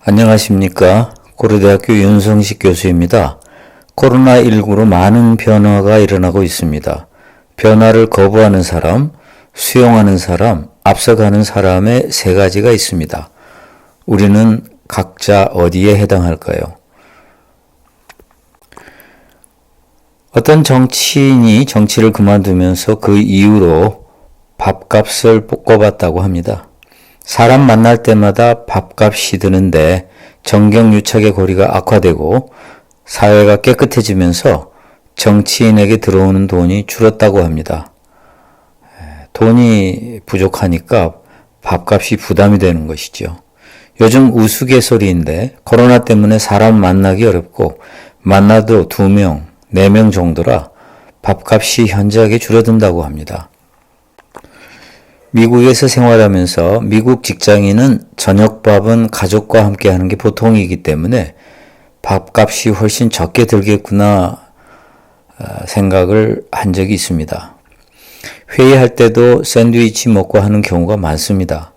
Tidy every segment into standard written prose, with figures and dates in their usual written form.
안녕하십니까. 고려대학교 윤성식 교수입니다. 코로나19로 많은 변화가 일어나고 있습니다. 변화를 거부하는 사람, 수용하는 사람, 앞서가는 사람의 세 가지가 있습니다. 우리는 각자 어디에 해당할까요? 어떤 정치인이 정치를 그만두면서 그 이후로 밥값을 꿔봤다고 합니다. 사람 만날 때마다 밥값이 드는데 정경유착의 고리가 악화되고 사회가 깨끗해지면서 정치인에게 들어오는 돈이 줄었다고 합니다. 돈이 부족하니까 밥값이 부담이 되는 것이죠. 요즘 우스갯소리인데 코로나 때문에 사람 만나기 어렵고 만나도 2명, 4명 정도라 밥값이 현저하게 줄어든다고 합니다. 미국에서 생활하면서 미국 직장인은 저녁밥은 가족과 함께 하는 게 보통이기 때문에 밥값이 훨씬 적게 들겠구나 생각을 한 적이 있습니다. 회의할 때도 샌드위치 먹고 하는 경우가 많습니다.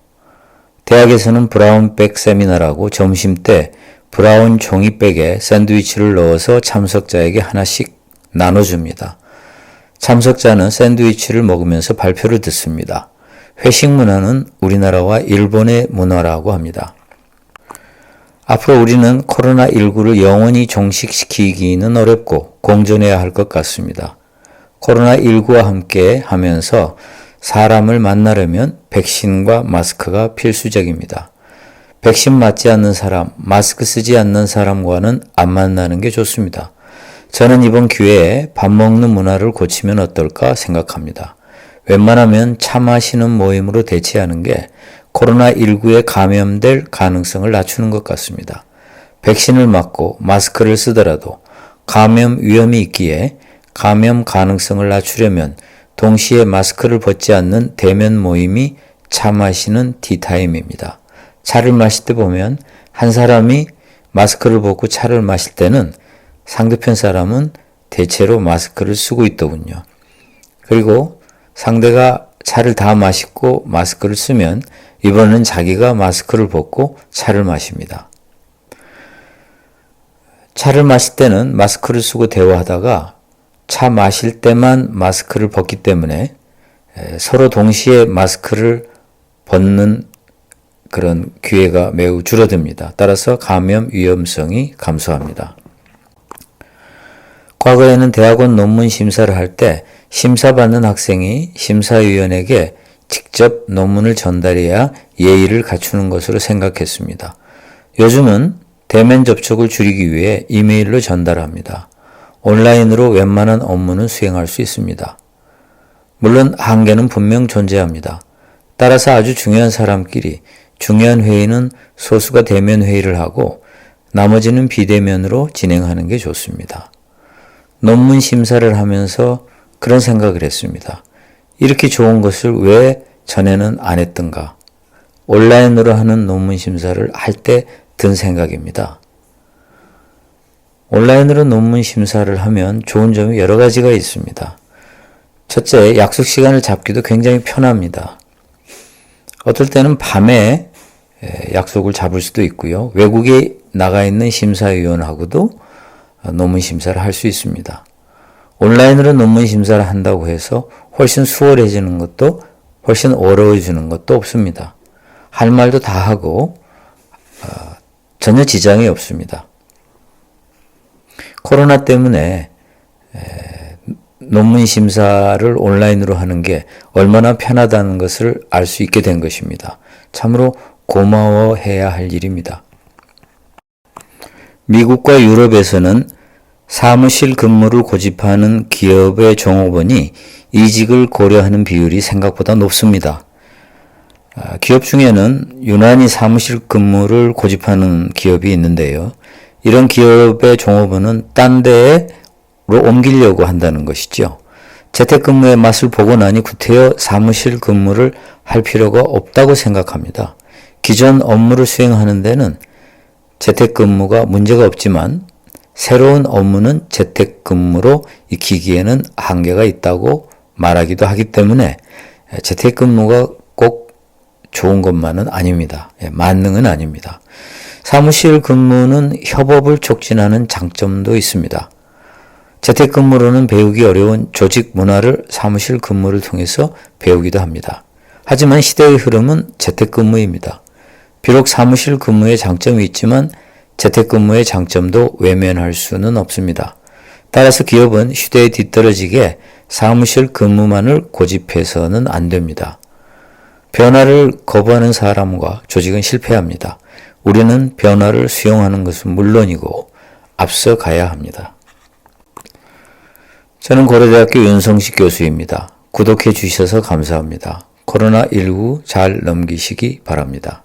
대학에서는 브라운백 세미나라고 점심 때 브라운 종이백에 샌드위치를 넣어서 참석자에게 하나씩 나눠줍니다. 참석자는 샌드위치를 먹으면서 발표를 듣습니다. 회식 문화는 우리나라와 일본의 문화라고 합니다. 앞으로 우리는 코로나19를 영원히 종식시키기는 어렵고 공존해야 할 것 같습니다. 코로나19와 함께 하면서 사람을 만나려면 백신과 마스크가 필수적입니다. 백신 맞지 않는 사람, 마스크 쓰지 않는 사람과는 안 만나는 게 좋습니다. 저는 이번 기회에 밥 먹는 문화를 고치면 어떨까 생각합니다. 웬만하면 차 마시는 모임으로 대체하는 게 코로나19에 감염될 가능성을 낮추는 것 같습니다. 백신을 맞고 마스크를 쓰더라도 감염 위험이 있기에 감염 가능성을 낮추려면 동시에 마스크를 벗지 않는 대면 모임이 차 마시는 티타임입니다. 차를 마실 때 보면 한 사람이 마스크를 벗고 차를 마실 때는 상대편 사람은 대체로 마스크를 쓰고 있더군요. 그리고 상대가 차를 다 마시고 마스크를 쓰면 이번에는 자기가 마스크를 벗고 차를 마십니다. 차를 마실 때는 마스크를 쓰고 대화하다가 차 마실 때만 마스크를 벗기 때문에 서로 동시에 마스크를 벗는 그런 기회가 매우 줄어듭니다. 따라서 감염 위험성이 감소합니다. 과거에는 대학원 논문 심사를 할 때 심사받는 학생이 심사위원에게 직접 논문을 전달해야 예의를 갖추는 것으로 생각했습니다. 요즘은 대면 접촉을 줄이기 위해 이메일로 전달합니다. 온라인으로 웬만한 업무는 수행할 수 있습니다. 물론 한계는 분명 존재합니다. 따라서 아주 중요한 사람끼리 중요한 회의는 소수가 대면 회의를 하고 나머지는 비대면으로 진행하는 게 좋습니다. 논문 심사를 하면서 그런 생각을 했습니다. 이렇게 좋은 것을 왜 전에는 안 했던가? 온라인으로 하는 논문 심사를 할 때 든 생각입니다. 온라인으로 논문 심사를 하면 좋은 점이 여러 가지가 있습니다. 첫째, 약속 시간을 잡기도 굉장히 편합니다. 어떨 때는 밤에 약속을 잡을 수도 있고요. 외국에 나가 있는 심사위원하고도 논문 심사를 할 수 있습니다. 온라인으로 논문 심사를 한다고 해서 훨씬 수월해지는 것도 훨씬 어려워지는 것도 없습니다. 할 말도 다 하고 전혀 지장이 없습니다. 코로나 때문에 논문 심사를 온라인으로 하는 게 얼마나 편하다는 것을 알 수 있게 된 것입니다. 참으로 고마워해야 할 일입니다. 미국과 유럽에서는 사무실 근무를 고집하는 기업의 종업원이 이직을 고려하는 비율이 생각보다 높습니다. 기업 중에는 유난히 사무실 근무를 고집하는 기업이 있는데요. 이런 기업의 종업원은 딴 데로 옮기려고 한다는 것이죠. 재택근무의 맛을 보고 나니 구태여 사무실 근무를 할 필요가 없다고 생각합니다. 기존 업무를 수행하는 데는 재택근무가 문제가 없지만 새로운 업무는 재택근무로 익히기에는 한계가 있다고 말하기도 하기 때문에 재택근무가 꼭 좋은 것만은 아닙니다. 만능은 아닙니다. 사무실 근무는 협업을 촉진하는 장점도 있습니다. 재택근무로는 배우기 어려운 조직 문화를 사무실 근무를 통해서 배우기도 합니다. 하지만 시대의 흐름은 재택근무입니다. 비록 사무실 근무의 장점이 있지만 재택근무의 장점도 외면할 수는 없습니다. 따라서 기업은 시대에 뒤떨어지게 사무실 근무만을 고집해서는 안 됩니다. 변화를 거부하는 사람과 조직은 실패합니다. 우리는 변화를 수용하는 것은 물론이고 앞서 가야 합니다. 저는 고려대학교 윤성식 교수입니다. 구독해 주셔서 감사합니다. 코로나19 잘 넘기시기 바랍니다.